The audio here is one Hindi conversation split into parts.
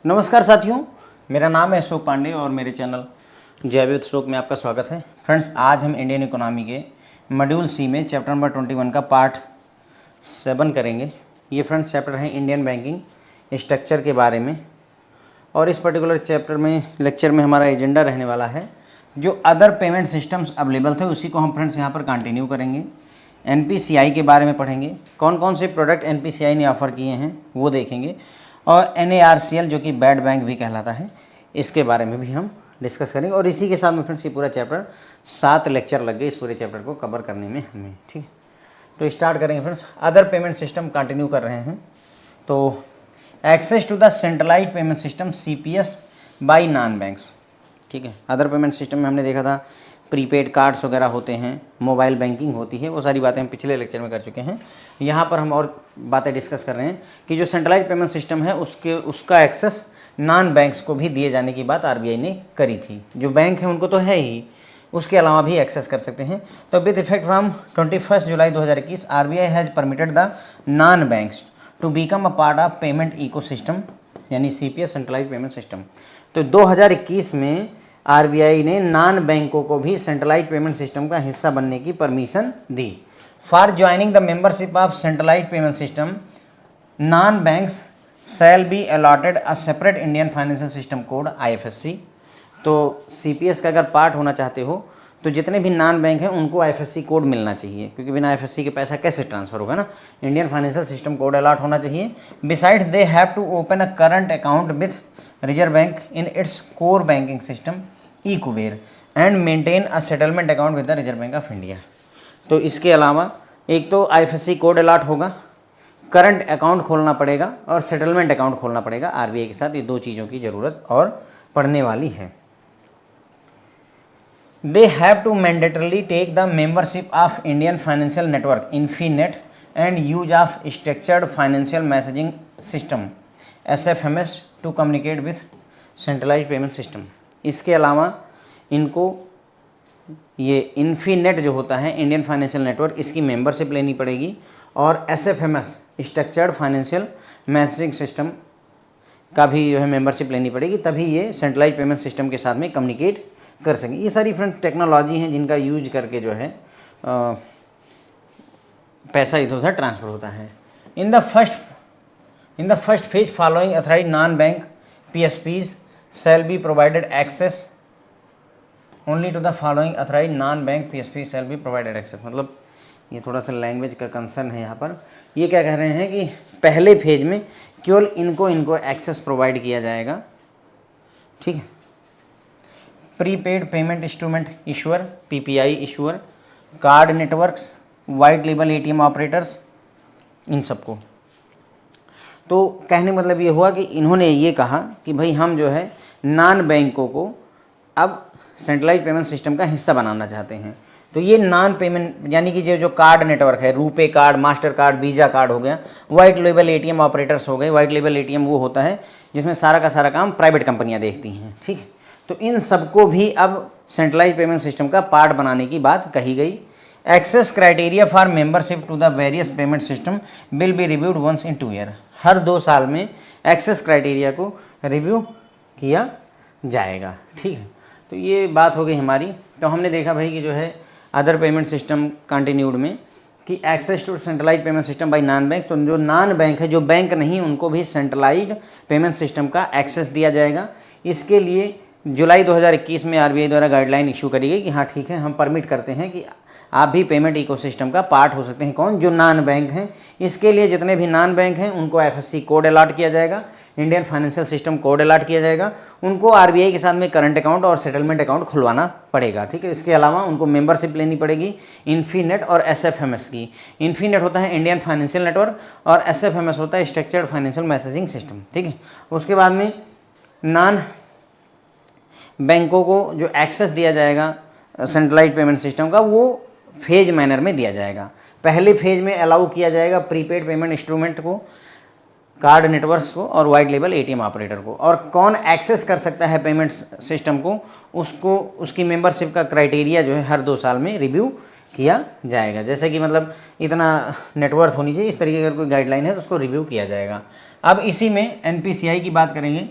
नमस्कार साथियों, मेरा नाम है अशोक पांडे और मेरे चैनल जय विद अशोक में आपका स्वागत है। फ्रेंड्स, आज हम इंडियन इकोनॉमी के मॉड्यूल सी में चैप्टर नंबर 21 का पार्ट 7 करेंगे। ये फ्रेंड्स चैप्टर है इंडियन बैंकिंग स्ट्रक्चर के बारे में, और इस पर्टिकुलर चैप्टर में लेक्चर में हमारा एजेंडा रहने वाला है जो अदर पेमेंट सिस्टम्स अवेलेबल थे उसी को हम फ्रेंड्स यहाँ पर कंटिन्यू करेंगे। एनपीसीआई के बारे में पढ़ेंगे, कौन कौन से प्रोडक्ट एनपीसीआई ने ऑफ़र किए हैं वो देखेंगे, और एनएआरसीएल जो कि बैड बैंक भी कहलाता है इसके बारे में भी हम डिस्कस करेंगे। और इसी के साथ में फ्रेंड्स ये पूरा चैप्टर 7 लेक्चर लग गए इस पूरे चैप्टर को कवर करने में हमें। ठीक है, तो स्टार्ट करेंगे friends. Other payment system continue कर रहे हैं। तो access to the centralised payment system CPS by non banks. ठीक है, अदर पेमेंट सिस्टम में हमने देखा था प्रीपेड कार्ड्स वगैरह होते हैं, मोबाइल बैंकिंग होती है, वो सारी बातें हम पिछले लेक्चर में कर चुके हैं। यहाँ पर हम और बातें डिस्कस कर रहे हैं कि जो सेंट्रलाइज्ड पेमेंट सिस्टम है उसका एक्सेस नॉन बैंक्स को भी दिए जाने की बात आरबीआई ने करी थी। जो बैंक है उनको तो है ही, उसके अलावा भी एक्सेस कर सकते हैं। तो with effect from 21 July 2021 RBI has permitted the non banks to become a part of payment ecosystem, यानी सीपीएस सेंट्रलाइज्ड पेमेंट सिस्टम। तो 2021 में आरबीआई ने नॉन बैंकों को भी सेंट्रलाइज्ड पेमेंट सिस्टम का हिस्सा बनने की permission the. For joining the membership of centralised payment system, non banks shall be allotted a separate Indian financial system code IFSC. तो सीपीएस का अगर पार्ट होना चाहते हो तो जितने भी नॉन बैंक हैं उनको आईएफएससी कोड मिलना चाहिए, क्योंकि बिना आईएफएससी के पैसा कैसे ट्रांसफर होगा ना। Indian financial system code allot होना चाहिए। Beside they have to open a current account with reserve bank in its core banking system ई-कुबेर and maintain a settlement account with the reserve bank of India. तो इसके अलावा एक तो आईएफएससी कोड अलॉट होगा, करंट अकाउंट खोलना पड़ेगा और सेटलमेंट अकाउंट खोलना पड़ेगा आरबीआई के साथ। ये दो चीज़ों की ज़रूरत और पड़ने वाली है। They have to mandatorily take the membership of Indian financial network INFINET and use of structured financial messaging system SFMS to communicate with centralised payment system. इसके अलावा इनको ये इन्फीनेट जो होता है इंडियन फाइनेंशियल नेटवर्क, इसकी मेंबरशिप लेनी पड़ेगी, और SFMS structured financial messaging system का भी जो है मेंबरशिप लेनी पड़ेगी, तभी ये सेंट्रलाइज्ड पेमेंट सिस्टम के साथ में कम्युनिकेट कर सकें। ये सारी फ्रेंड टेक्नोलॉजी हैं जिनका यूज करके जो है पैसा इधर उधर ट्रांसफ़र होता है। In the first phase following authorised non bank PSPs shall be provided access only to the following authorized non-bank PSP shall be provided access। मतलब ये थोड़ा सा लैंग्वेज का कंसर्न है यहाँ पर। ये क्या कह रहे हैं कि पहले फेज में केवल इनको एक्सेस प्रोवाइड किया जाएगा। ठीक है, prepaid payment instrument issuer PPI issuer, card networks, white label ATM operators, इन सबको। तो कहने मतलब ये हुआ कि इन्होंने ये कहा कि भाई हम जो है नॉन बैंकों को अब सेंट्रलाइज्ड पेमेंट सिस्टम का हिस्सा बनाना चाहते हैं। तो ये नॉन पेमेंट यानी कि जो कार्ड नेटवर्क है, RuPay card, master card, visa card हो गया, वाइट लेबल एटीएम ऑपरेटर्स हो गए। वाइट लेबल एटीएम वो होता है जिसमें सारा का सारा काम प्राइवेट कंपनियां देखती हैं। ठीक है, तो इन सबको भी अब सेंट्रलाइज्ड पेमेंट सिस्टम का पार्ट बनाने की बात कही गई। Access criteria for membership to the various payment system will be reviewed once in 2 year. हर 2 साल में एक्सेस क्राइटेरिया को रिव्यू किया जाएगा। ठीक है, तो ये बात हो गई हमारी। तो हमने देखा भाई कि जो है अदर पेमेंट सिस्टम कंटिन्यूड में कि access to centralised payment system by non bank. तो जो नॉन बैंक है, जो बैंक नहीं, उनको भी सेंट्रलाइज्ड पेमेंट सिस्टम का एक्सेस दिया जाएगा। इसके लिए जुलाई 2021 में आरबीआई द्वारा गाइडलाइन इशू करी गई कि हाँ ठीक है, हम परमिट करते हैं कि आप भी पेमेंट इकोसिस्टम का पार्ट हो सकते हैं। कौन? जो नॉन बैंक हैं। इसके लिए जितने भी नॉन बैंक हैं उनको आईएफएससी कोड अलॉट किया जाएगा, Indian financial system code allot किया जाएगा, उनको आरबीआई के साथ में करंट अकाउंट और सेटलमेंट अकाउंट खुलवाना पड़ेगा। ठीक है, इसके अलावा उनको मेंबरशिप लेनी पड़ेगी इन्फीनेट और एसएफएमएस की। इन्फीनेट होता है इंडियन फाइनेंशियल नेटवर्क और एसएफएमएस होता है स्ट्रक्चर्ड फाइनेंशियल मैसेजिंग सिस्टम। ठीक है, उसके बाद में नॉन बैंकों को जो एक्सेस दिया जाएगा सेंट्रलाइज्ड पेमेंट सिस्टम का, वो फेज मैनर में दिया जाएगा। पहले फेज में अलाउ किया जाएगा प्रीपेड पेमेंट इंस्ट्रूमेंट को, कार्ड नेटवर्क्स को और वाइट लेबल एटीएम ऑपरेटर को। और कौन एक्सेस कर सकता है पेमेंट सिस्टम को, उसको उसकी मेंबरशिप का क्राइटेरिया जो है हर 2 साल में रिव्यू किया जाएगा। जैसे कि मतलब इतना नेटवर्थ होनी चाहिए, इस तरीके की अगर कोई गाइडलाइन है तो उसको रिव्यू किया जाएगा। अब इसी में एनपीसीआई की बात करेंगे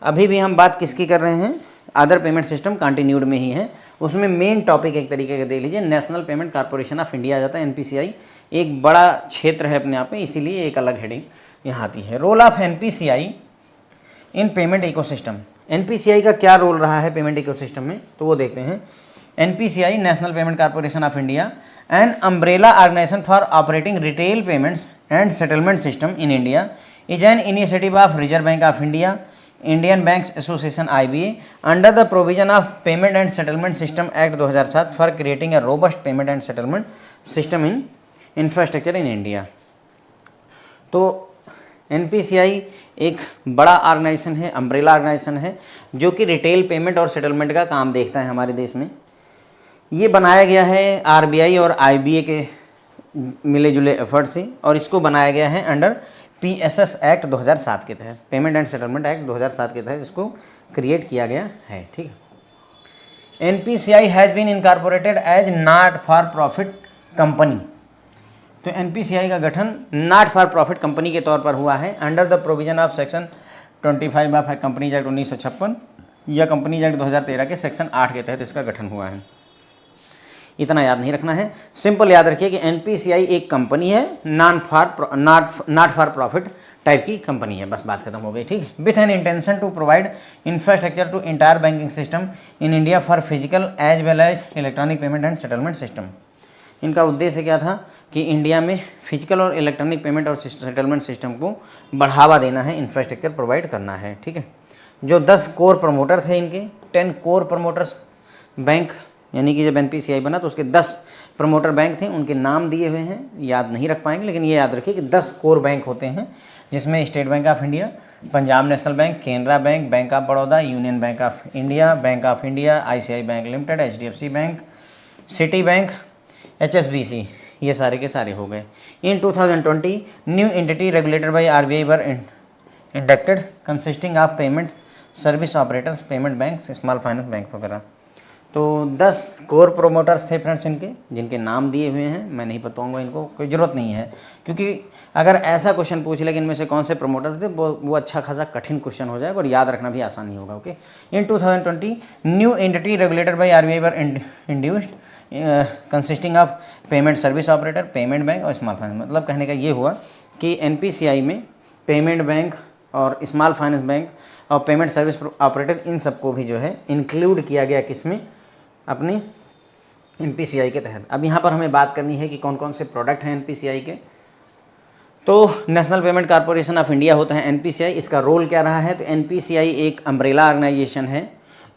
अभी भी हम बात किसकी कर रहे हैं, अदर पेमेंट सिस्टम कंटिन्यूड में ही है। उसमें मेन टॉपिक एक तरीके का देख लीजिए, National Payment Corporation of India आ जाता है। एनपीसीआई एक बड़ा क्षेत्र है अपने आप में, इसीलिए एक अलग हेडिंग यहाँ आती है। Role of NPCI in payment ecosystem. NPCI का क्या रोल रहा है पेमेंट इकोसिस्टम में, तो वो देखते हैं। NPCI National Payment Corporation of India an umbrella organisation for operating retail payments and settlement system in India is an initiative of Reserve bank of India, Indian Banks Association IBA, under the provision of payment and settlement system act 2007 for creating a robust payment and settlement system in infrastructure in India. तो एनपीसीआई एक बड़ा ऑर्गेनाइजेशन है, अम्ब्रेला ऑर्गेनाइजेशन है, जो कि रिटेल पेमेंट और सेटलमेंट का काम देखता है हमारे देश में। ये बनाया गया है RBI और IBA के मिले जुले एफर्ट से, और इसको बनाया गया है अंडर PSS एक्ट 2007 के तहत, पेमेंट एंड सेटलमेंट एक्ट 2007 के तहत इसको क्रिएट किया गया है। ठीक है। NPCI has been incorporated as not for profit company. तो एनपीसीआई का गठन नॉट फॉर प्रॉफिट कंपनी के तौर पर हुआ है under the provision of section 25 of companies act 1956 या कंपनीज एक्ट 2013 के सेक्शन 8 के तहत इसका गठन हुआ है। इतना याद नहीं रखना है, सिंपल याद रखिए कि एनपीसीआई एक कंपनी है, नॉट फॉर प्रॉफिट टाइप की कंपनी है, बस बात खत्म हो गई। ठीक है। With an intention to provide infrastructure to entire banking system in India for physical as well as electronic payment and settlement system. इनका उद्देश्य क्या था कि इंडिया में फिजिकल और इलेक्ट्रॉनिक पेमेंट और सेटलमेंट सिस्टम को बढ़ावा देना है, इंफ्रास्ट्रक्चर प्रोवाइड करना है। ठीक है। जो 10 कोर प्रमोटर थे इनके, 10 कोर प्रमोटर्स बैंक, यानी कि जब एनपीसीआई बना तो उसके 10 प्रमोटर बैंक थे, उनके नाम दिए हुए हैं, याद नहीं रख पाएंगे, लेकिन ये याद रखिए कि 10 कोर बैंक होते हैं, जिसमें state bank of India, Punjab national bank, Canara bank, bank of Baroda, union bank of India, bank of India, ICICI bank limited, HDFC bank, city bank, HSBC, ये सारे के सारे हो गए। इन 2020 new entity regulated by RBI were inducted consisting of payment service operators, payment bank, small finance bank वगैरह। तो 10 कोर प्रोमोटर्स थे फ्रेंड्स इनके, जिनके नाम दिए हुए हैं। मैं नहीं बताऊंगा, इनको कोई ज़रूरत नहीं है, क्योंकि अगर ऐसा क्वेश्चन पूछ ले कि इनमें से कौन से प्रोमोटर थे, वो अच्छा खासा कठिन क्वेश्चन हो जाएगा और याद रखना भी आसान नहीं होगा। Okay. In 2020 new entity regulated by RBI were induced consisting of payment service operator, payment bank और स्मॉल फाइनेंस। मतलब कहने का ये हुआ कि एनपीसीआई में पेमेंट बैंक और स्मॉल फाइनेंस बैंक और पेमेंट सर्विस ऑपरेटर, इन सबको भी जो है इंक्लूड किया गया किसमें, अपने एनपीसीआई के तहत। अब यहाँ पर हमें बात करनी है कि कौन कौन से प्रोडक्ट हैं एनपीसीआई के। तो national Payment Corporation of India होता है एनपीसीआई। इसका रोल क्या रहा है, तो एनपीसीआई एक अम्ब्रेला ऑर्गेनाइजेशन है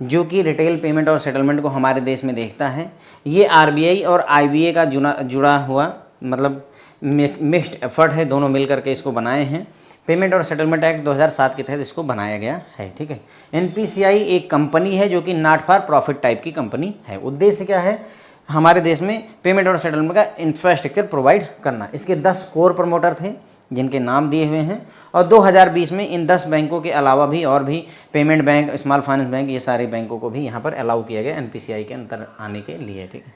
जो कि रिटेल पेमेंट और सेटलमेंट को हमारे देश में देखता है। ये RBI और IBA का जुड़ा हुआ मतलब मिक्स्ड एफर्ट है, दोनों मिल करके इसको बनाए हैं। पेमेंट और सेटलमेंट एक्ट 2007 के तहत इसको बनाया गया है। ठीक है। एनपीसीआई एक कंपनी है जो कि नॉट फॉर प्रॉफिट टाइप की कंपनी है। उद्देश्य क्या है, हमारे देश में पेमेंट और सेटलमेंट का इंफ्रास्ट्रक्चर प्रोवाइड करना। इसके 10 कोर प्रमोटर थे जिनके नाम दिए हुए हैं, और 2020 में इन 10 बैंकों के अलावा भी और भी payment bank, small finance bank, ये सारे बैंकों को भी यहाँ पर अलाउ किया गया एनपीसीआई के अंदर आने के लिए। ठीक है।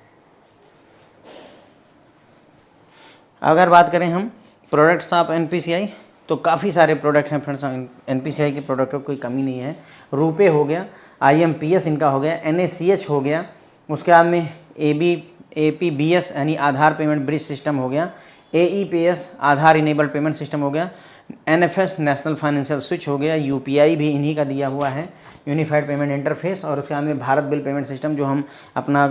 अगर बात करें हम प्रोडक्ट्स ऑफ एनपीसीआई, तो काफ़ी सारे प्रोडक्ट हैं फ्रेंड्स। एनपीसीआई के प्रोडक्टों की कोई कमी नहीं है। रुपे हो गया, IMPS इनका हो गया, NACH हो गया, उसके बाद में APBS यानी आधार पेमेंट ब्रिज सिस्टम हो गया, AEPS Aadhaar enabled payment system हो गया, NFS नेशनल फाइनेंशियल स्विच हो गया, UPI भी इन्हीं का दिया हुआ है, यूनिफाइड पेमेंट इंटरफेस, और उसके बाद में भारत बिल पेमेंट सिस्टम, जो हम अपना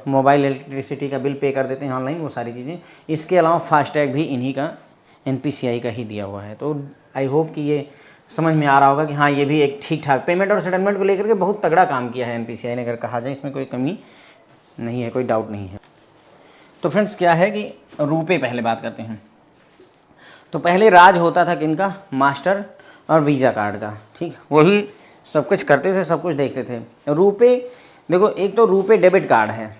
मोबाइल इलेक्ट्रिसिटी का बिल पे कर देते हैं ऑनलाइन, वो सारी चीज़ें। इसके अलावा फास्टैग भी इन्हीं का एनपीसीआई का ही दिया हुआ है। तो आई होप कि ये समझ में आ रहा होगा कि हाँ, ये भी एक ठीक ठाक पेमेंट और सेटलमेंट को लेकर के बहुत तगड़ा काम किया है एनपीसीआई ने, अगर कहा जाए, इसमें कोई कमी नहीं है, कोई डाउट नहीं है। तो फ्रेंड्स क्या है कि रुपए पहले बात करते हैं। तो पहले राज होता था किनका, मास्टर और वीज़ा कार्ड का। ठीक, वही सब कुछ करते थे, सब कुछ देखते थे। रुपए देखो, एक तो रुपए डेबिट कार्ड है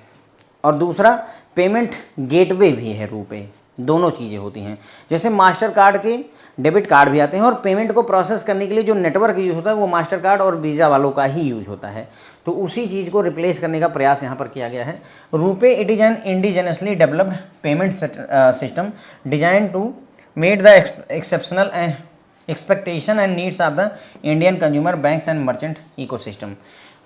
और दूसरा पेमेंट गेटवे भी है। रुपए दोनों चीज़ें होती हैं। जैसे मास्टर कार्ड के डेबिट कार्ड भी आते हैं, और पेमेंट को प्रोसेस करने के लिए जो नेटवर्क यूज़ होता है वो मास्टर कार्ड और वीज़ा वालों का ही यूज़ होता है। तो उसी चीज़ को रिप्लेस करने का प्रयास यहाँ पर किया गया है। RuPay it is an indigenously developed payment system design to made the exceptional expectation and needs of the Indian consumer banks and merchant ecosystem.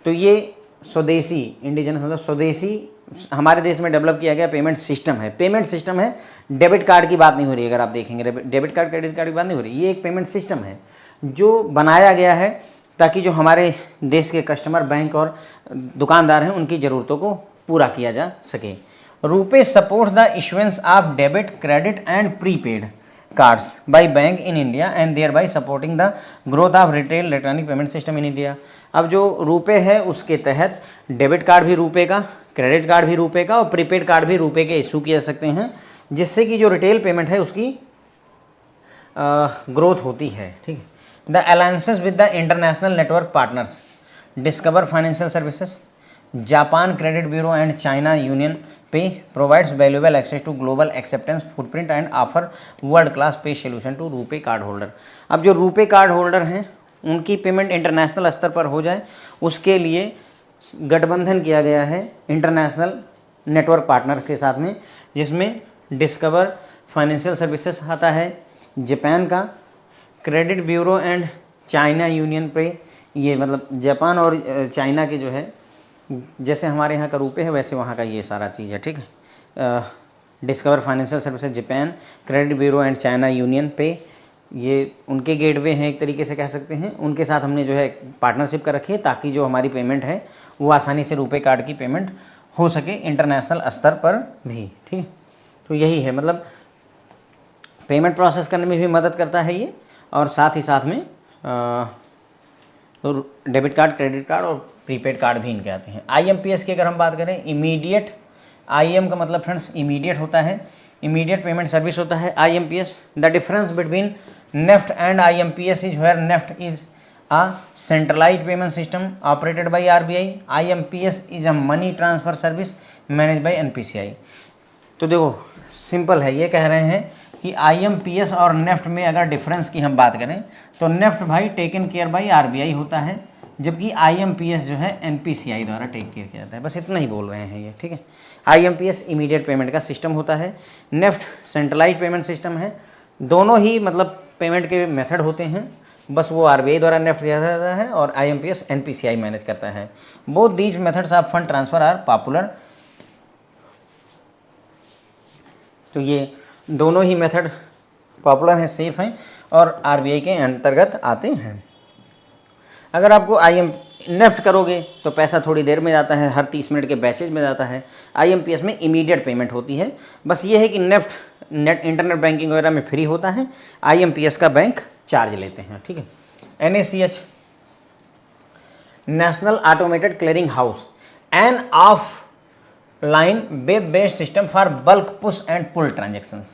तो ये स्वदेशी, इंडिजिनस मतलब स्वदेशी हमारे देश में डेवलप किया गया पेमेंट सिस्टम है। पेमेंट सिस्टम है, डेबिट कार्ड की बात नहीं हो रही है। अगर आप देखेंगे डेबिट कार्ड क्रेडिट कार्ड की बात नहीं हो रही, ये एक पेमेंट सिस्टम है जो बनाया गया है ताकि जो हमारे देश के कस्टमर, बैंक और दुकानदार हैं उनकी ज़रूरतों को पूरा किया जा सके। RuPay support the issuance of debit, credit and prepaid cards by bank in India and thereby supporting the growth of retail electronic payment system in India. अब जो रुपे है उसके तहत डेबिट कार्ड भी रुपे का, क्रेडिट कार्ड भी रुपे का और प्रीपेड कार्ड भी रुपे के इशू किए जा सकते हैं, जिससे कि जो रिटेल पेमेंट है उसकी ग्रोथ होती है। ठीक है। The alliances with the international network partners, Discover Financial Services, Japan Credit Bureau and China Union Pay provides valuable access to global acceptance footprint and offer world class pay solution to RuPay card holder. अब जो रुपे कार्ड होल्डर हैं उनकी पेमेंट इंटरनेशनल स्तर पर हो जाए, उसके लिए गठबंधन किया गया है इंटरनेशनल नेटवर्क पार्टनर के साथ में, जिसमें डिस्कवर फाइनेंशियल सर्विसेज आता है, जापान का credit Bureau and China Union पे, ये मतलब जापान और चाइना के जो है, जैसे हमारे यहाँ का रुपए है वैसे वहाँ का ये सारा चीज़ है। ठीक है। Discover Financial Services Japan, Credit Bureau and China Union पे, ये उनके गेटवे हैं एक तरीके से कह सकते हैं। उनके साथ हमने जो है पार्टनरशिप कर रखी है ताकि जो हमारी पेमेंट है वो आसानी से रुपए कार्ड की पेमेंट हो सके इंटरनेशनल स्तर पर भी। ठीक है। तो यही है, मतलब पेमेंट प्रोसेस करने में भी मदद करता है ये, और साथ ही साथ में तो डेबिट कार्ड, क्रेडिट कार्ड और प्रीपेड कार्ड भी इनके आते हैं। IMPS की अगर हम बात करें, इमीडिएट, IM का मतलब फ्रेंड्स इमीडिएट होता है, इमीडिएट पेमेंट सर्विस होता है IMPS। The difference between NEFT and IMPS is where NEFT is a centralised payment system operated by RBI, IMPS is a money transfer service manage by NPCI। तो देखो सिंपल है, ये कह रहे हैं कि IMPS और नेफ्ट में अगर डिफरेंस की हम बात करें तो नेफ्ट भाई टेकन केयर बाय RBI होता है, जबकि IMPS जो है NPCI द्वारा टेक केयर किया जाता है। बस इतना ही बोल रहे हैं ये। ठीक है। IMPS इमीडिएट पेमेंट का सिस्टम होता है, नेफ्ट सेंट्रलाइज्ड पेमेंट सिस्टम है। दोनों ही मतलब पेमेंट के मेथड होते हैं, बस वो RBI द्वारा नेफ्ट दिया जाता है और IMPS NPCI मैनेज करता है। Both these methods of fund transfer R popular. तो ये दोनों ही मेथड पॉपुलर हैं, सेफ हैं और RBI के अंतर्गत आते हैं। अगर आपको नेफ्ट करोगे तो पैसा थोड़ी देर में जाता है, हर 30 मिनट के बैचेज में जाता है। IMPS में इमीडिएट पेमेंट होती है। बस ये है कि नेफ्ट नेट इंटरनेट बैंकिंग वगैरह में फ्री होता है, IMPS का बैंक चार्ज लेते हैं। ठीक है। NACH, National Automated Clearing House, an off line web based system for bulk push and pull transactions.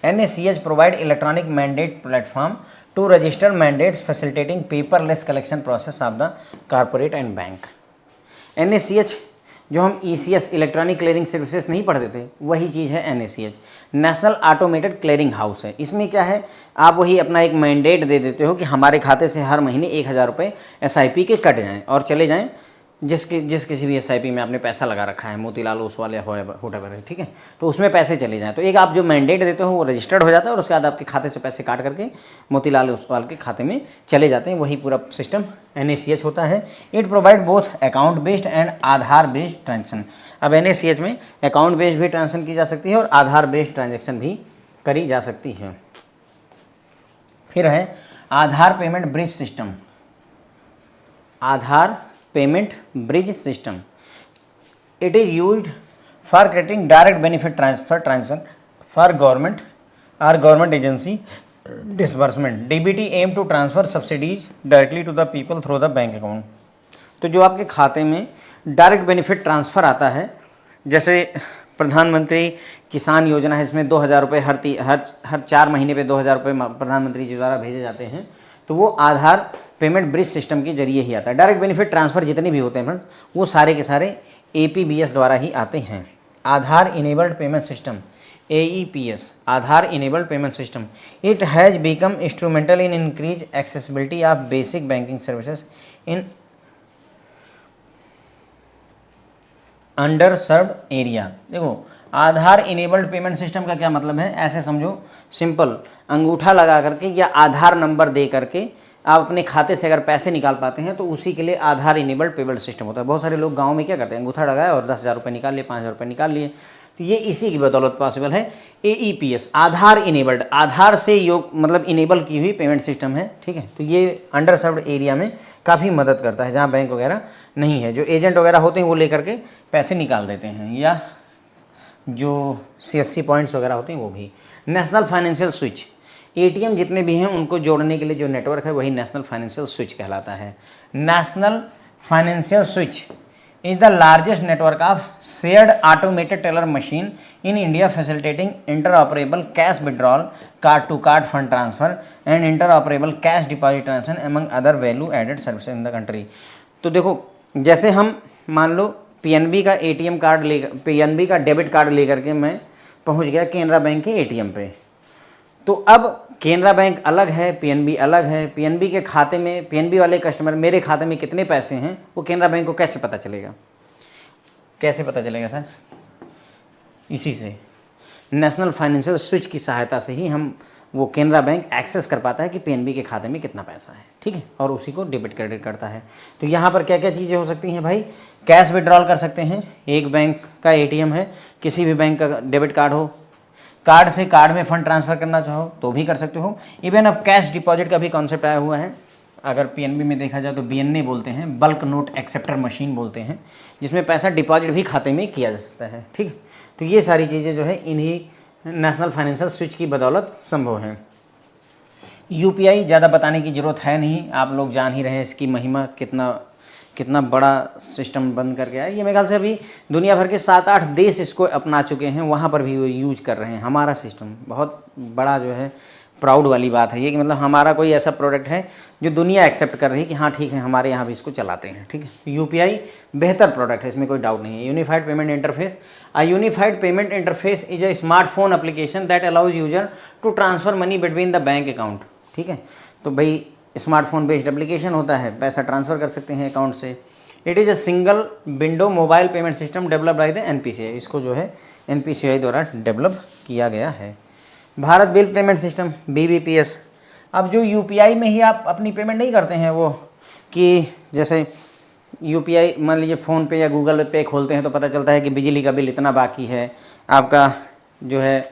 NACH provide electronic mandate platform to register mandates facilitating paperless collection process of the corporate and bank. NACH जो हम ECS इलेक्ट्रॉनिक क्लियरिंग सर्विसेज नहीं पढ़ते थे वही चीज़ है NACH, National Automated Clearing house है। इसमें क्या है, आप वही अपना एक मैंडेट दे देते हो कि हमारे खाते से हर महीने 1000 रुपये SIP के कट जाएँ और चले जाएँ जिस किसी भी SIP में आपने पैसा लगा रखा है, मोतीलाल ओसवाल या व्हाटएवर है। ठीक है। तो उसमें पैसे चले जाएँ, तो एक आप जो मैंडेट देते हो वो रजिस्टर्ड हो जाता है और उसके बाद आपके खाते से पैसे काट करके मोतीलाल ओसवाल के खाते में चले जाते हैं। वही पूरा सिस्टम NACH होता है। It provide both account based and Aadhaar based transaction. अब NACH में अकाउंट बेस्ड भी ट्रांजेक्शन की जा सकती है और आधार बेस्ड ट्रांजेक्शन भी करी जा सकती है। फिर है Aadhaar payment bridge system. Aadhaar payment bridge system, it is used for creating direct benefit transfer transaction for government or government agency disbursement. DBT aim to transfer subsidies directly to the people through the bank account. तो जो आपके खाते में डायरेक्ट बेनिफिट ट्रांसफ़र आता है, जैसे प्रधानमंत्री किसान योजना है, इसमें 2000 रुपये हर 4 महीने पे 2000 रुपये प्रधानमंत्री जी द्वारा भेजे जाते हैं, तो वो आधार पेमेंट ब्रिज सिस्टम के जरिए ही आता है। डायरेक्ट बेनिफिट ट्रांसफ़र जितने भी होते हैं फ्रेंड्स वो सारे के सारे APBS द्वारा ही आते हैं। Aadhaar enabled payment system, AEPS, Aadhaar enabled payment system, it has become instrumental in increase accessibility of basic banking services in underserved area. देखो आधार इनेबल्ड पेमेंट सिस्टम का क्या मतलब है, ऐसे समझो, सिंपल, अंगूठा लगा करके या आधार नंबर दे करके आप अपने खाते से अगर पैसे निकाल पाते हैं तो उसी के लिए आधार इनेबल्ड पेमेंट सिस्टम होता है। बहुत सारे लोग गांव में क्या करते हैं, अंगूठा लगाया और 10,000 रुपये निकाल लिए, 5,000 रुपये निकाल लिए, तो ये इसी की बदौलत पॉसिबल है। AEPS आधार इनेबल्ड, आधार से योग मतलब इनेबल की हुई पेमेंट सिस्टम है, ठीक है। तो ये अंडर सर्व्ड एरिया में काफ़ी मदद करता है, जहाँ बैंक वगैरह नहीं है, जो एजेंट वगैरह होते हैं वो लेकर के पैसे निकाल देते हैं, या जो CSC पॉइंट्स वगैरह होते हैं वो भी। नेशनल फाइनेंशियल स्विच, ATM जितने भी हैं उनको जोड़ने के लिए जो नेटवर्क है वही नेशनल फाइनेंशियल स्विच कहलाता है। National Financial Switch is the largest network of shared automated teller machine in India facilitating interoperable cash withdrawal, card to card fund transfer and interoperable cash deposit transaction among other value added services in the country. तो देखो, जैसे हम मान लो PNB का ATM कार्ड लेकर, PNB का डेबिट कार्ड लेकर के मैं पहुंच गया केनरा बैंक के ATM पे, तो अब केनरा बैंक अलग है, PNB अलग है। PNB के खाते में, PNB वाले कस्टमर मेरे खाते में कितने पैसे हैं वो केनरा बैंक को कैसे पता चलेगा, कैसे पता चलेगा सर? इसी से, नेशनल फाइनेंशियल स्विच की सहायता से ही हम वो केनरा बैंक एक्सेस कर पाता है कि PNB के खाते में कितना पैसा है, ठीक है, और उसी को डेबिट क्रेडिट करता है। तो यहाँ पर क्या क्या चीज़ें हो सकती हैं भाई, कैश विड्रॉल कर सकते हैं, एक बैंक का ATM है, किसी भी बैंक का डेबिट कार्ड हो, कार्ड से कार्ड में फ़ंड ट्रांसफ़र करना चाहो तो भी कर सकते हो। इवन अब कैश डिपॉजिट का भी कॉन्सेप्ट आया हुआ है, अगर PNB में देखा जाए तो BNA बोलते हैं, बल्क नोट एक्सेप्टर मशीन बोलते हैं, जिसमें पैसा डिपॉजिट भी खाते में किया जा सकता है, ठीक। तो ये सारी चीज़ें जो है इन्हीं नेशनल फाइनेंशियल स्विच की बदौलत संभव है। UPI ज़्यादा बताने की ज़रूरत है नहीं, आप लोग जान ही रहे हैं इसकी महिमा, कितना बड़ा सिस्टम बन करके आया। ये मेरे ख्याल से अभी दुनिया भर के 7-8 देश इसको अपना चुके हैं, वहाँ पर भी वो यूज कर रहे हैं। हमारा सिस्टम बहुत बड़ा जो है, प्राउड वाली बात है ये कि मतलब हमारा कोई ऐसा प्रोडक्ट है जो दुनिया एक्सेप्ट कर रही है कि हाँ ठीक है, हमारे यहाँ भी इसको चलाते हैं, ठीक है। UPI बेहतर प्रोडक्ट है, इसमें कोई डाउट नहीं है। Unified payment interface, a unified payment interface is a smartphone application that allows user to transfer money between the bank account, ठीक है। तो भाई स्मार्टफोन बेस्ड एप्लीकेशन होता है, पैसा ट्रांसफ़र कर सकते हैं अकाउंट से। It is a single window mobile payment system develop by the NPCI, इसको जो है NPCI द्वारा डेवलप किया गया है। Bharat bill payment system BBPS, अब जो UPI में ही आप अपनी पेमेंट नहीं करते हैं, वो कि जैसे UPI मान लीजिए फ़ोन पे या गूगल पे खोलते हैं तो पता चलता है कि बिजली का बिल इतना बाकी है, आपका जो है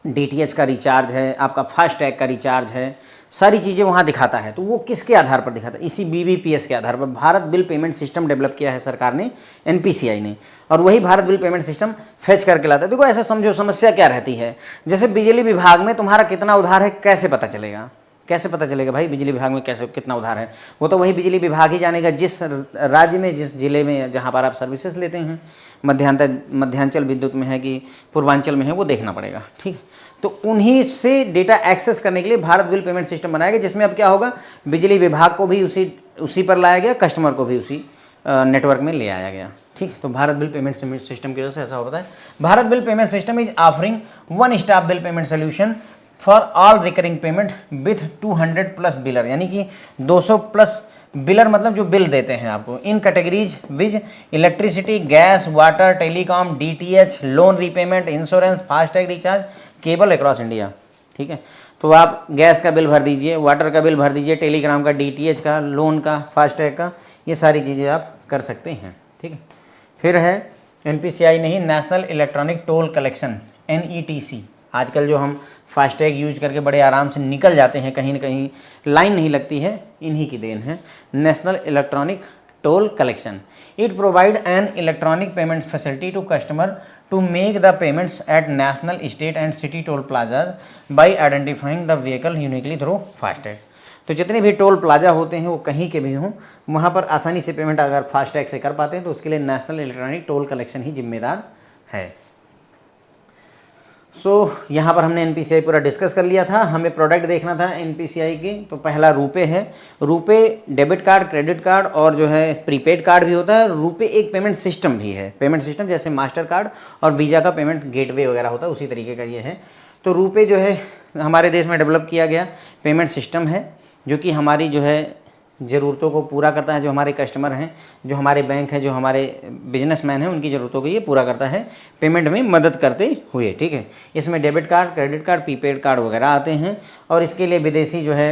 DTH का रिचार्ज है, आपका फास्टैग का रिचार्ज है, सारी चीज़ें वहाँ दिखाता है। तो वो किसके आधार पर दिखाता है? इसी BBPS के आधार पर। Bharat bill payment system develop किया है सरकार ने, NPCI ने, और वही Bharat bill payment system fetch करके लाता है। देखो ऐसा समझो, समस्या क्या रहती है, जैसे बिजली विभाग में तुम्हारा कितना उधार है कैसे पता चलेगा? कैसे पता चलेगा भाई बिजली विभाग में कैसे कितना उधार है? वो तो वही बिजली विभाग ही जानेगा, जिस राज्य में, जिस जिले में, जहाँ पर आप सर्विसेज लेते हैं। मध्यांचल विद्युत में है कि पूर्वांचल में है, वो देखना पड़ेगा, ठीक। तो उन्हीं से डेटा एक्सेस करने के लिए भारत बिल पेमेंट सिस्टम बनाया गया, जिसमें अब क्या होगा, बिजली विभाग को भी उसी पर लाया गया, कस्टमर को भी उसी नेटवर्क में ले आया गया, ठीक। तो भारत बिल पेमेंट सिस्टम की वजह से ऐसा होता है। Bharat bill payment system is offering one stop bill payment solution for all recurring payment with 200+ बिलर, यानी कि 200+ बिलर, मतलब जो बिल देते हैं आपको, in categories viz electricity, gas, water, telecom, DTH, loan repayment, insurance, FASTag recharge, cable across India, ठीक है। तो आप गैस का बिल भर दीजिए, वाटर का बिल भर दीजिए, टेलीग्राम का, DTH का, लोन का, फास्टैग का, ये सारी चीज़ें आप कर सकते हैं, ठीक है। फिर है NPCI नहीं, national Electronic Toll collection, NETC। आजकल जो हम फास्टैग यूज करके बड़े आराम से निकल जाते हैं, कहीं ना कहीं लाइन नहीं लगती है, इन्हीं की देन है National Electronic Toll Collection. It provide an electronic payment facility to customer to make the payments at national, state and city toll plazas by identifying the vehicle uniquely through FASTag. तो जितने भी टोल प्लाजा होते हैं वो कहीं के भी हों, वहाँ पर आसानी से पेमेंट अगर फास्टैग से कर पाते हैं तो उसके लिए नेशनल इलेक्ट्रॉनिक टोल कलेक्शन ही जिम्मेदार है। यहाँ पर हमने NPCI पूरा डिस्कस कर लिया था। हमें प्रोडक्ट देखना था NPCI के, तो पहला रुपे है। RuPay debit card, credit card और जो है प्रीपेड कार्ड भी होता है। रुपे एक पेमेंट सिस्टम भी है, पेमेंट सिस्टम जैसे मास्टर कार्ड और वीज़ा का पेमेंट गेटवे वगैरह होता है, उसी तरीके का ये है। तो रुपे जो है हमारे देश में डेवलप किया गया पेमेंट सिस्टम है, जो कि हमारी जो है ज़रूरतों को पूरा करता है, जो हमारे कस्टमर हैं, जो हमारे बैंक हैं, जो हमारे बिजनेसमैन हैं, उनकी ज़रूरतों को ये पूरा करता है पेमेंट में मदद करते हुए। ठीक है, इसमें debit card, credit card, prepaid card वगैरह आते हैं और इसके लिए विदेशी जो है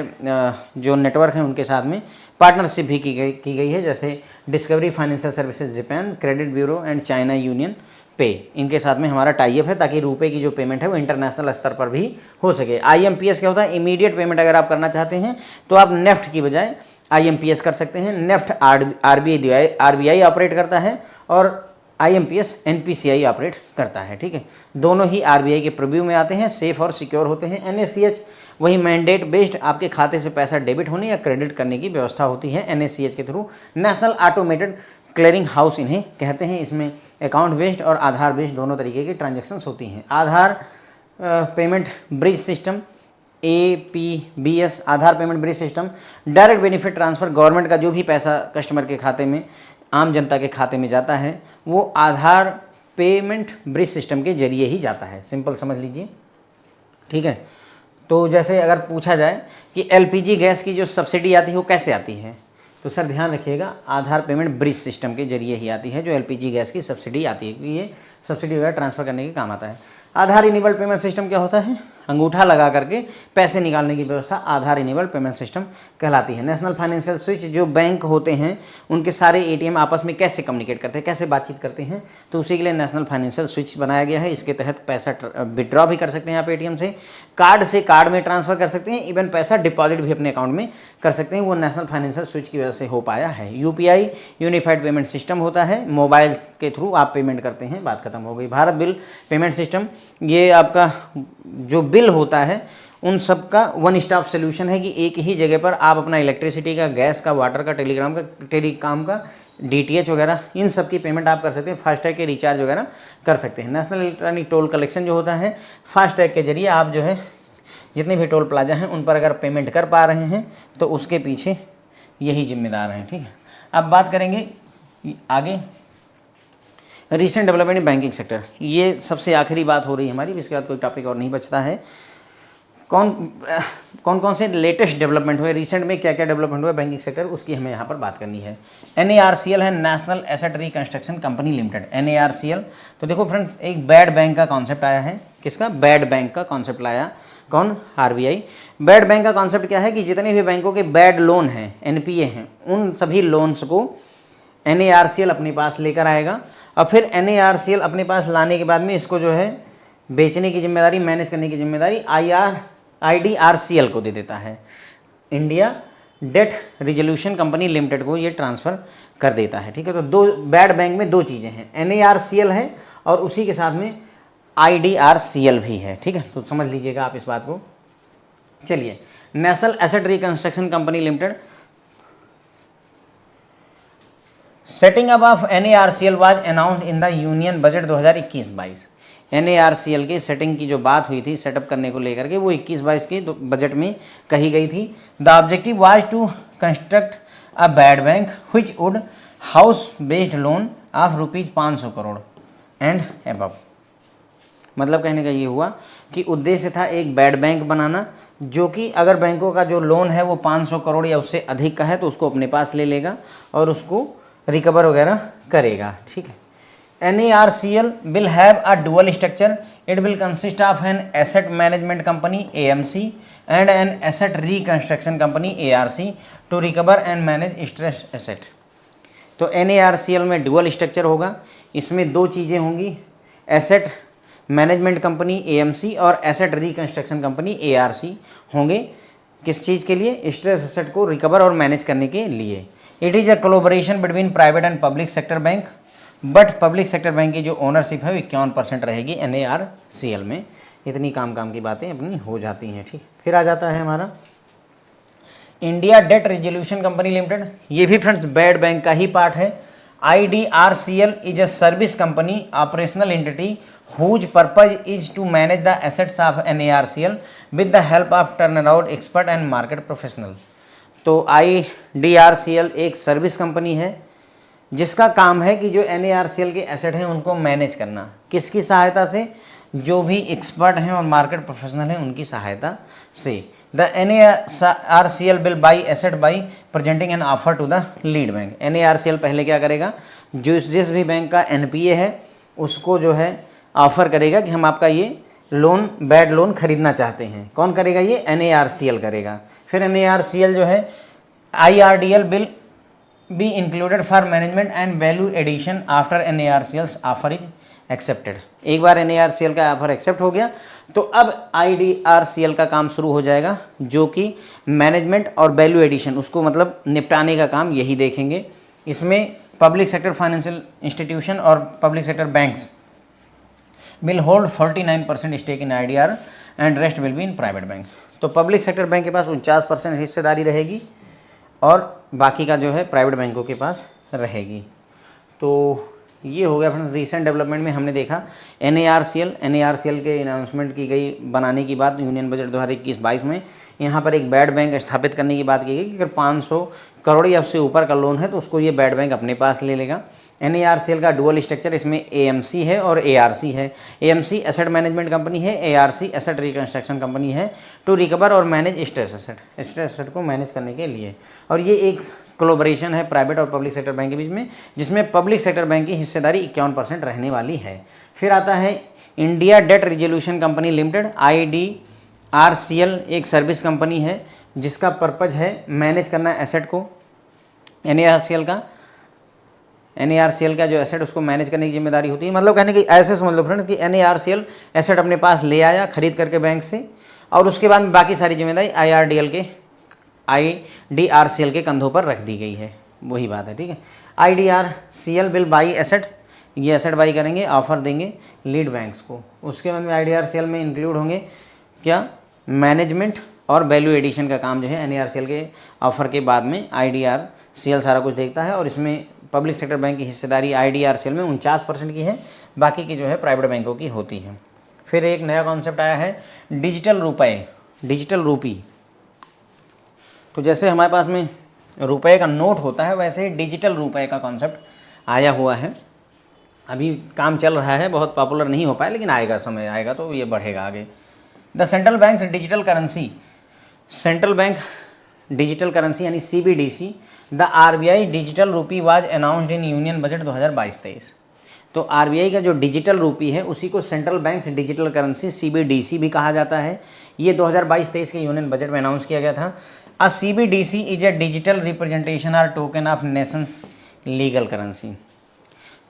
जो नेटवर्क हैं उनके साथ में पार्टनरशिप भी की गई है, जैसे discovery financial Services Japan, Credit Bureau and China Union पे, इनके साथ में हमारा टाई अप है ताकि रुपए की जो पेमेंट है वो इंटरनेशनल स्तर पर भी हो सके। IMPS क्या होता है? इमीडिएट पेमेंट अगर आप करना चाहते हैं तो आप नेफ्ट की बजाय IMPS कर सकते हैं। नेफ्ट RBI ऑपरेट करता है और IMPS NPCI ऑपरेट करता है। ठीक है, दोनों ही RBI के प्रीव्यू में आते हैं, सेफ और सिक्योर होते हैं। NACH वही मैंडेट बेस्ड आपके खाते से पैसा डेबिट होने या क्रेडिट करने की व्यवस्था होती है NACH के through. National Automated Clearing house इन्हें कहते हैं। इसमें अकाउंट बेस्ड और आधार बेस्ड दोनों तरीके की ट्रांजैक्शंस होती हैं। Aadhaar payment bridge system APBS, Aadhaar payment bridge system, direct benefit transfer, government का जो भी पैसा कस्टमर के खाते में, आम जनता के खाते में जाता है वो आधार पेमेंट ब्रिज सिस्टम के जरिए ही जाता है। सिंपल समझ लीजिए। ठीक है, तो जैसे अगर पूछा जाए कि LPG गैस की जो सब्सिडी आती है वो कैसे आती है, तो सर ध्यान रखिएगा, आधार पेमेंट ब्रिज सिस्टम के जरिए ही आती है जो LPG गैस की सब्सिडी आती है, क्योंकि ये सब्सिडी वगैरह ट्रांसफ़र करने के काम आता है। आधार इनेबल्ड पेमेंट सिस्टम क्या होता है? अंगूठा लगा करके पैसे निकालने की व्यवस्था आधार इनेबल्ड पेमेंट सिस्टम कहलाती है। नेशनल फाइनेंशियल स्विच, जो बैंक होते हैं उनके सारे ATM आपस में कैसे कम्युनिकेट करते हैं, कैसे बातचीत करते हैं, तो उसी के लिए नेशनल फाइनेंशियल स्विच बनाया गया है। इसके तहत पैसा विड्रॉ भी कर सकते हैं आप ATM से कार्ड में ट्रांसफ़र कर सकते हैं, इवन पैसा डिपॉजिट भी अपने अकाउंट में कर सकते हैं। वो नेशनल फाइनेंशियल स्विच की वजह से हो पाया है। UPI यूनिफाइड पेमेंट सिस्टम होता है, मोबाइल के थ्रू आप पेमेंट करते हैं, बात खत्म हो गई। भारत बिल पेमेंट सिस्टम, ये आपका जो बिल होता है उन सब का वन स्टॉप सोल्यूशन है कि एक ही जगह पर आप अपना इलेक्ट्रिसिटी का, गैस का, वाटर का, टेलीकॉम का, DTH वगैरह इन सब की पेमेंट आप कर सकते हैं। फास्टैग के रिचार्ज वगैरह कर सकते हैं। नेशनल इलेक्ट्रॉनिक टोल कलेक्शन जो होता है, फास्टैग के जरिए आप जो है जितने भी टोल प्लाजा हैं उन पर अगर पेमेंट कर पा रहे हैं तो उसके पीछे यही जिम्मेदार हैं। ठीक है, अब बात करेंगे आगे recent development in banking sector. ये सबसे आखिरी बात हो रही है हमारी, इसके बाद कोई टॉपिक और नहीं बचता है। कौन से लेटेस्ट डेवलपमेंट हुए, रिसेंट में क्या क्या डेवलपमेंट हुआ बैंकिंग सेक्टर, उसकी हमें यहाँ पर बात करनी है। NARCL है, national asset reconstruction company limited, NARCL। तो देखो फ्रेंड्स, एक बैड बैंक का कॉन्सेप्ट आया है। किसका? बैड बैंक का कॉन्सेप्ट लाया कौन? RBI। बैड बैंक का कॉन्सेप्ट क्या है कि जितने भी बैंकों के बैड लोन हैं, NPA हैं, उन सभी लोन्स को NARCL अपने पास लेकर आएगा और फिर NARCL अपने पास लाने के बाद में इसको जो है बेचने की जिम्मेदारी, मैनेज करने की जिम्मेदारी IDRCL को दे देता है, India debt resolution company limited को ये ट्रांसफ़र कर देता है। ठीक है, तो दो बैड बैंक में दो चीज़ें हैं, NARCL है और उसी के साथ में IDRCL भी है। ठीक है, तो समझ लीजिएगा आप इस बात को। चलिए, national asset reconstruction company limited, setting up of NARCL was announced in the union budget 2021-22। NARCL की सेटिंग की जो बात हुई थी, सेटअप करने को लेकर के, वो 21-22 के बजट में कही गई थी। The objective was to construct a bad bank which would house based loan of ₹500 crore and above. मतलब कहने का ये हुआ कि उद्देश्य था एक बैड बैंक बनाना जो कि अगर बैंकों का जो लोन है वो 500 करोड़ या उससे अधिक का है तो उसको अपने पास ले लेगा और उसको रिकवर वगैरह करेगा। ठीक है, NARCL will have a dual structure. It will consist of an asset management company AMC and an asset reconstruction company ARC to recover and manage stressed asset. तो NARCL में dual structure होगा, इसमें दो चीज़ें होंगी, एसेट मैनेजमेंट कंपनी AMC और एसेट रिकंस्ट्रक्शन कंपनी ARC होंगे। किस चीज़ के लिए? स्ट्रेस एसेट को रिकवर और मैनेज करने के लिए। It is a collaboration between private and public sector bank, but public sector bank की जो ओनरशिप है वो 51% रहेगी NARCL में। इतनी काम की बातें अपनी हो जाती हैं। ठीक, फिर आ जाता है हमारा India debt resolution company limited. ये भी फ्रेंड्स बैड बैंक का ही पार्ट है। IDRCL is a service company operational entity whose purpose is to manage the assets of NARCL with the help of turnaround expert and market professional। तो IDRCL एक सर्विस कंपनी है जिसका काम है कि जो NARCL के एसेट हैं उनको मैनेज करना। किसकी सहायता से? जो भी एक्सपर्ट हैं और मार्केट प्रोफेशनल हैं उनकी सहायता से। The NARCL will buy asset by presenting an offer to the lead bank। NARCL पहले क्या करेगा, जिस भी बैंक का NPA है उसको जो है ऑफर करेगा कि हम आपका ये लोन, बैड लोन खरीदना चाहते हैं। कौन करेगा ये? NARCL करेगा। फिर NARCL जो है IRDL will be included for management and value addition after NARCL's offer is accepted। एक बार NARCL का ऑफर एक्सेप्ट हो गया तो अब IDRCL का काम शुरू हो जाएगा, जो कि मैनेजमेंट और वैल्यू एडिशन, उसको मतलब निपटाने का काम यही देखेंगे। इसमें पब्लिक सेक्टर फाइनेंशियल इंस्टीट्यूशन और public sector banks will hold 49% stake in IDR and rest will be in private bank. तो पब्लिक सेक्टर बैंक के पास 49% हिस्सेदारी रहेगी और बाकी का जो है प्राइवेट बैंकों के पास रहेगी। तो ये हो गया फ्रेंड्स। रीसेंट डेवलपमेंट में हमने देखा NARCL के अनाउंसमेंट की गई बनाने की बात यूनियन बजट 2021-22 में। यहाँ पर एक बैड बैंक स्थापित करने की बात की गई कि अगर 500 करोड़ या उससे ऊपर का लोन है तो उसको ये बैड बैंक अपने पास ले लेगा। NARCL का डुअल स्ट्रक्चर, इसमें AMC है और ARC है। AMC एसेट मैनेजमेंट कंपनी है, ARC एसेट रिकंस्ट्रक्शन कंपनी है टू रिकवर और मैनेज स्ट्रेस एसेट को मैनेज करने के लिए। और ये एक कोलैबोरेशन है प्राइवेट और पब्लिक सेक्टर बैंक के बीच में, जिसमें पब्लिक सेक्टर बैंक की हिस्सेदारी 51% रहने वाली है। फिर आता है India debt resolution company limited, IDRCL एक सर्विस कंपनी है जिसका पर्पज है मैनेज करना एसेट को। NARCL का जो एसेट उसको मैनेज करने की जिम्मेदारी होती है। मतलब कहने की ऐसे समझ लो फ्रेंड्स कि NARCL एसेट अपने पास ले आया खरीद करके बैंक से, और उसके बाद बाकी सारी जिम्मेदारी IDRCL के कंधों पर रख दी गई है। वही बात है, ठीक है। IDRCL विल बाई एसेट, ये एसेट बाई करेंगे, ऑफर देंगे लीड बैंक्स को। उसके बाद में IDRCL में इंक्लूड होंगे क्या? मैनेजमेंट और वैल्यू एडिशन का काम जो है NARCL के ऑफर के बाद में IDRCL सारा कुछ देखता है। और इसमें पब्लिक सेक्टर बैंक की हिस्सेदारी IDRCL में 49% की है, बाकी की जो है प्राइवेट बैंकों की होती है। फिर एक नया कॉन्सेप्ट आया है डिजिटल रुपए, डिजिटल रूपी। तो जैसे हमारे पास में रुपए का नोट होता है, वैसे ही डिजिटल रुपए का कॉन्सेप्ट आया हुआ है। अभी काम चल रहा है, बहुत पॉपुलर नहीं हो पाया, लेकिन आएगा, समय आएगा तो ये बढ़ेगा आगे। The central bank digital currency, central bank digital currency यानी CBDC, द RBI डिजिटल रूपी was announced in union budget 2022-23। तो RBI का जो डिजिटल रूपी है उसी को central bank digital currency CBDC भी कहा जाता है। ये 2022-23 के यूनियन बजट में अनाउंस किया गया था। A CBDC is a digital representation or token of nation's legal currency.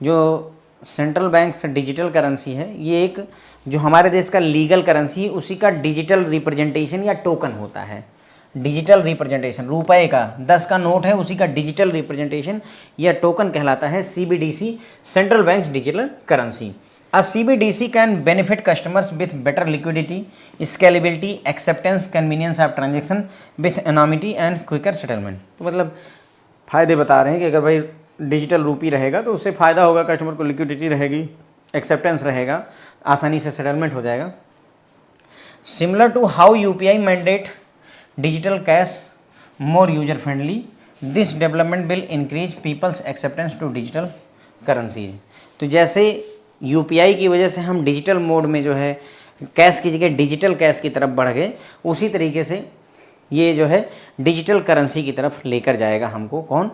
जो सेंट्रल बैंक डिजिटल करेंसी है, ये एक जो हमारे देश का लीगल करेंसी है उसी का डिजिटल रिप्रेजेंटेशन या टोकन होता है। डिजिटल रिप्रेजेंटेशन रुपए का 10 का नोट है, उसी का डिजिटल रिप्रेजेंटेशन या टोकन कहलाता है CBDC, central bank digital currency. A CBDC can benefit customers with better liquidity, scalability, acceptance, convenience of transaction with anonymity and quicker settlement. तो मतलब फ़ायदे बता रहे हैं कि अगर भाई डिजिटल रूपी रहेगा तो उससे फ़ायदा होगा, कस्टमर को लिक्विडिटी रहेगी, एक्सेप्टेंस रहेगा, आसानी से सेटलमेंट हो जाएगा। Similar to how UPI mandate digital cash more user friendly, this development will increase people's acceptance to digital currency. तो जैसे UPI की वजह से हम डिजिटल मोड में जो है कैश की जगह डिजिटल कैश की तरफ बढ़ गए, उसी तरीके से ये जो है डिजिटल करेंसी की तरफ लेकर जाएगा हमको। कौन?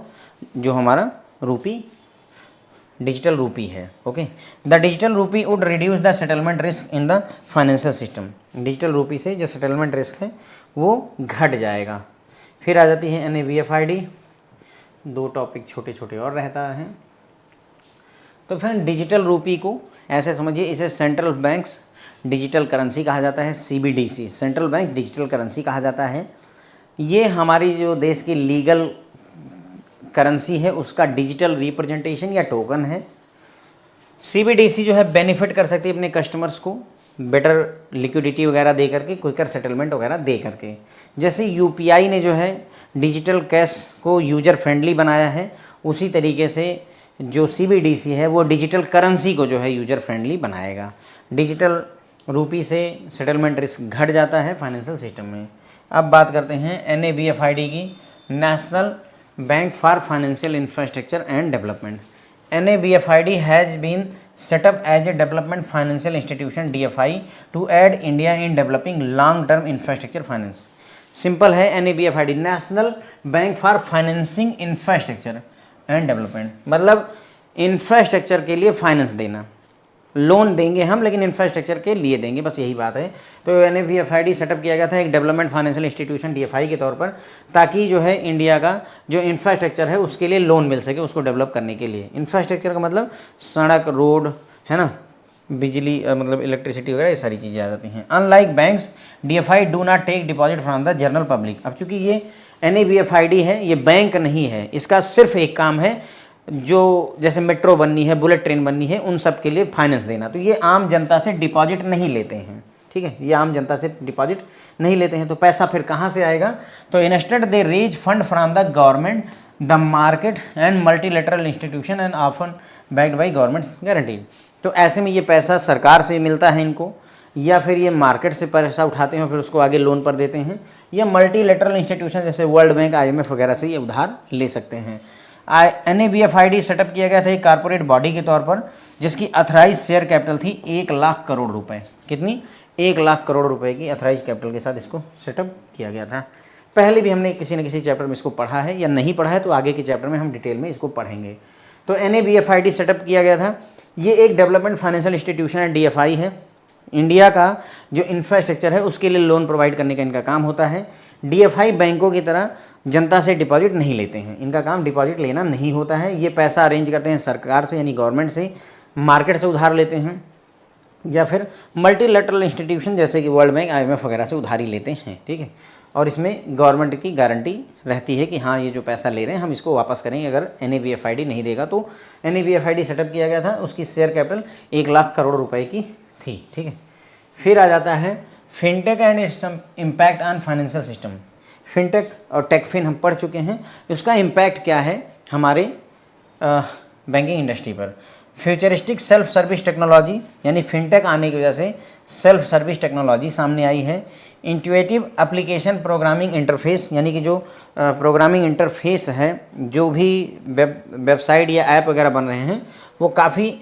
जो हमारा रूपी, डिजिटल रूपी है। ओके, द डिजिटल रूपी would reduce the settlement risk in the financial system. Digital रूपी से जो सेटलमेंट रिस्क है वो घट जाएगा। फिर आ जाती है NABFID, 2 टॉपिक छोटे छोटे और रहता है। तो फिर डिजिटल रूपी को ऐसे समझिए, इसे सेंट्रल बैंक्स डिजिटल करेंसी कहा जाता है, CBDC central bank digital currency कहा जाता है। ये हमारी जो देश की लीगल करेंसी है उसका डिजिटल रिप्रेजेंटेशन या टोकन है। CBDC जो है बेनिफिट कर सकती है अपने कस्टमर्स को बेटर लिक्विडिटी वगैरह दे करके, क्विकर सेटलमेंट वगैरह दे करके। जैसे UPI ने जो है डिजिटल कैश को यूजर फ्रेंडली बनाया है, उसी तरीके से जो CBDC है वो डिजिटल करेंसी को जो है यूजर फ्रेंडली बनाएगा। डिजिटल रूपी से सेटलमेंट रिस्क घट जाता है फाइनेंशियल सिस्टम में। अब बात करते हैं NABFID की, national bank for financial infrastructure and development. NABFID has been set up as a development financial institution DFI to aid India in developing long term infrastructure finance। Simple है, NABFID national bank for financing infrastructure and development, मतलब इंफ्रास्ट्रक्चर के लिए फाइनेंस देना, लोन देंगे हम लेकिन इंफ्रास्ट्रक्चर के लिए देंगे, बस यही बात है। तो NABFID सेटअप किया गया था एक डेवलपमेंट फाइनेंशियल इंस्टीट्यूशन DFI के तौर पर, ताकि जो है इंडिया का जो इंफ्रास्ट्रक्चर है उसके लिए लोन मिल सके, उसको डेवलप करने के लिए। इंफ्रास्ट्रक्चर का मतलब सड़क, रोड, है ना, बिजली, मतलब इलेक्ट्रिसिटी वगैरह, ये सारी चीज़ें आ जाती हैं। Unlike banks, DFI do not take deposit from the general public. अब चूंकि ये NABFID है, ये बैंक नहीं है, इसका सिर्फ एक काम है, जो जैसे मेट्रो बननी है, बुलेट ट्रेन बननी है, उन सब के लिए फाइनेंस देना। तो ये आम जनता से डिपॉजिट नहीं लेते हैं, ठीक है, ये आम जनता से डिपॉजिट नहीं लेते हैं। तो पैसा फिर कहाँ से आएगा? तो instead they raise fund from the government, the market and multilateral institution and often backed by government guaranteed. तो ऐसे में ये पैसा सरकार से मिलता है इनको, या फिर ये मार्केट से पैसा उठाते हैं और फिर उसको आगे लोन पर देते हैं, या मल्टीलेटरल इंस्टीट्यूशन जैसे वर्ल्ड बैंक, IMF वगैरह से ये उधार ले सकते हैं। NABFID सेटअप किया गया था एक कारपोरेट बॉडी के तौर पर, जिसकी अथराइज शेयर कैपिटल थी 1 लाख करोड़ रुपए। कितनी? 1 लाख करोड़ रुपए की अथराइज कैपिटल के साथ इसको सेटअप किया गया था। पहले भी हमने किसी न किसी चैप्टर में इसको पढ़ा है, या नहीं पढ़ा है तो आगे के चैप्टर में हम डिटेल में इसको पढ़ेंगे। तो NABFID सेटअप किया गया था। ये एक डेवलपमेंट फाइनेंशियल इंस्टीट्यूशन है, DFI है। इंडिया का जो इंफ्रास्ट्रक्चर है उसके लिए लोन प्रोवाइड करने का इनका काम होता है। DFI बैंकों की तरह जनता से डिपॉजिट नहीं लेते हैं, इनका काम डिपॉजिट लेना नहीं होता है। ये पैसा अरेंज करते हैं सरकार से, यानी गवर्नमेंट से, मार्केट से उधार लेते हैं, या फिर मल्टीलेटरल इंस्टीट्यूशन जैसे कि वर्ल्ड बैंक, IMF वगैरह से उधारी लेते हैं, ठीक है। और इसमें गवर्नमेंट की गारंटी रहती है कि हाँ ये जो पैसा ले रहे हैं हम इसको वापस करेंगे, अगर NABFID नहीं देगा तो। NABFID सेटअप किया गया था, उसकी शेयर कैपिटल 1 लाख करोड़ रुपए की थी, ठीक है। फिर आ जाता है fintech and its impact on financial system. Fintech और टेकफिन हम पढ़ चुके हैं, उसका इम्पैक्ट क्या है हमारे बैंकिंग इंडस्ट्री पर। फ्यूचरिस्टिक सेल्फ सर्विस टेक्नोलॉजी, यानी फिनटेक आने की वजह से सेल्फ सर्विस टेक्नोलॉजी सामने आई है। इंट्यूटिव एप्लीकेशन प्रोग्रामिंग इंटरफेस, यानी कि जो प्रोग्रामिंग इंटरफेस है, जो भी वेबसाइट या ऐप वगैरह बन रहे हैं वो काफ़ी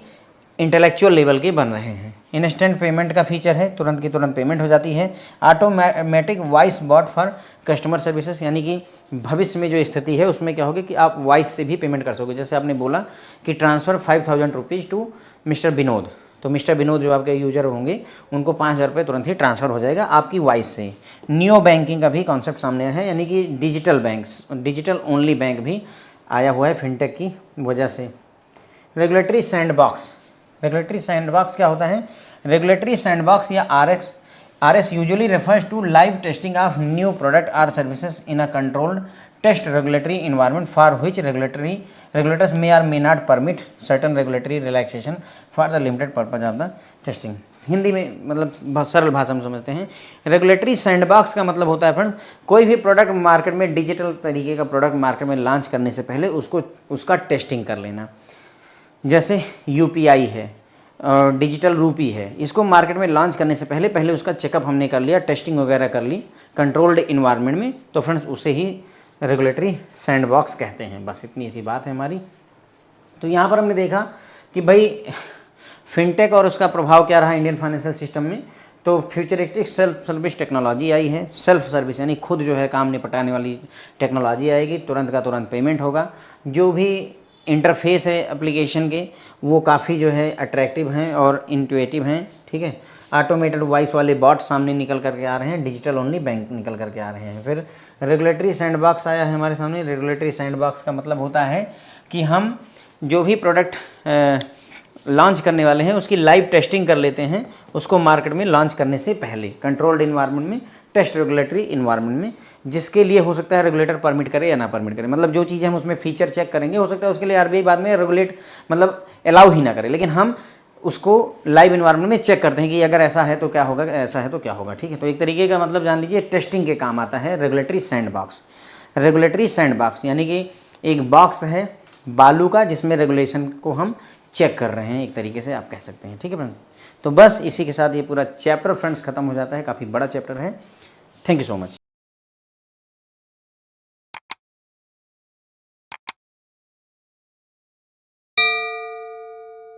इंटेलेक्चुअल लेवल के बन रहे हैं। इंस्टेंट पेमेंट का फीचर है, तुरंत की तुरंत पेमेंट हो जाती है। Automatic voice bot for customer services, यानी कि भविष्य में जो स्थिति है उसमें क्या होगी कि आप वॉइस से भी पेमेंट कर सकोगे। जैसे आपने बोला कि transfer 5000 rupees to mister Vinod, तो मिस्टर विनोद जो आपके यूजर होंगे उनको 5000 रुपये तुरंत ही ट्रांसफ़र हो जाएगा आपकी वॉइस से। नियो बैंकिंग का भी कॉन्सेप्ट सामने आया है, यानी कि digital banks, digital only bank भी आया हुआ है फिनटेक की वजह से। रेगुलेटरी सैंडबॉक्स, रेगुलेटरी सैंडबॉक्स क्या होता है? रेगुलेटरी सैंडबॉक्स या RS usually refers to live testing of new product or services in a controlled test regulatory environment for which regulators may or may not permit certain regulatory relaxation for the limited purpose of the testing. Hindi में मतलब बहुत सरल भाषा में समझते हैं। रेगुलेटरी सैंडबॉक्स का मतलब होता है फ्रेंड, कोई भी प्रोडक्ट मार्केट में, डिजिटल तरीके का प्रोडक्ट मार्केट में लॉन्च करने से पहले उसका टेस्टिंग कर लेना। जैसे UPI है, डिजिटल रूपी है, इसको मार्केट में लॉन्च करने से पहले उसका चेकअप हमने कर लिया, टेस्टिंग वगैरह कर ली कंट्रोल्ड इन्वायरमेंट में, तो फ्रेंड्स उसे ही रेगुलेटरी सैंडबॉक्स कहते हैं। बस इतनी सी बात है हमारी। तो यहाँ पर हमने देखा कि भाई फिनटेक और उसका प्रभाव क्या रहा इंडियन फाइनेंशियल सिस्टम में। तो फ्यूचरिस्टिक सेल्फ सर्विस टेक्नोलॉजी आई है, सेल्फ सर्विस यानी खुद जो है काम निपटाने वाली टेक्नोलॉजी आएगी, तुरंत का तुरंत पेमेंट होगा। जो भी इंटरफेस है एप्लीकेशन के वो काफ़ी जो है अट्रैक्टिव हैं और इंट्यूटिव हैं, ठीक है। ऑटोमेटेड वॉइस वाले बॉट सामने निकल करके आ रहे हैं, डिजिटल ओनली बैंक निकल करके आ रहे हैं। फिर रेगुलेटरी सैंडबॉक्स आया है हमारे सामने। रेगुलेटरी सैंडबॉक्स का मतलब होता है कि हम जो भी प्रोडक्ट लॉन्च करने वाले हैं उसकी लाइव टेस्टिंग कर लेते हैं, उसको मार्केट में लॉन्च करने से पहले कंट्रोल्ड इन्वायरमेंट में, टेस्ट रेगुलेटरी इन्वायरमेंट में, जिसके लिए हो सकता है रेगुलेटर परमिट करे या ना परमिट करे। मतलब जो चीज़ें हम उसमें फीचर चेक करेंगे, हो सकता है उसके लिए RBI बाद में रेगुलेट मतलब अलाउ ही ना करे, लेकिन हम उसको लाइव इन्वायरमेंट में चेक करते हैं कि अगर ऐसा है तो क्या होगा, ऐसा है तो क्या होगा, ठीक है। तो एक तरीके का मतलब जान लीजिए टेस्टिंग के काम आता है रेगुलेटरी सैंडबॉक्स। रेगुलेटरी सैंडबॉक्स यानी कि एक बॉक्स है बालू का जिसमें रेगुलेशन को हम चेक कर रहे हैं, एक तरीके से आप कह सकते हैं, ठीक है फ्रेंड्स। तो बस इसी के साथ ये पूरा चैप्टर फ्रेंड्स खत्म हो जाता है, काफ़ी बड़ा चैप्टर है। Thank you so much.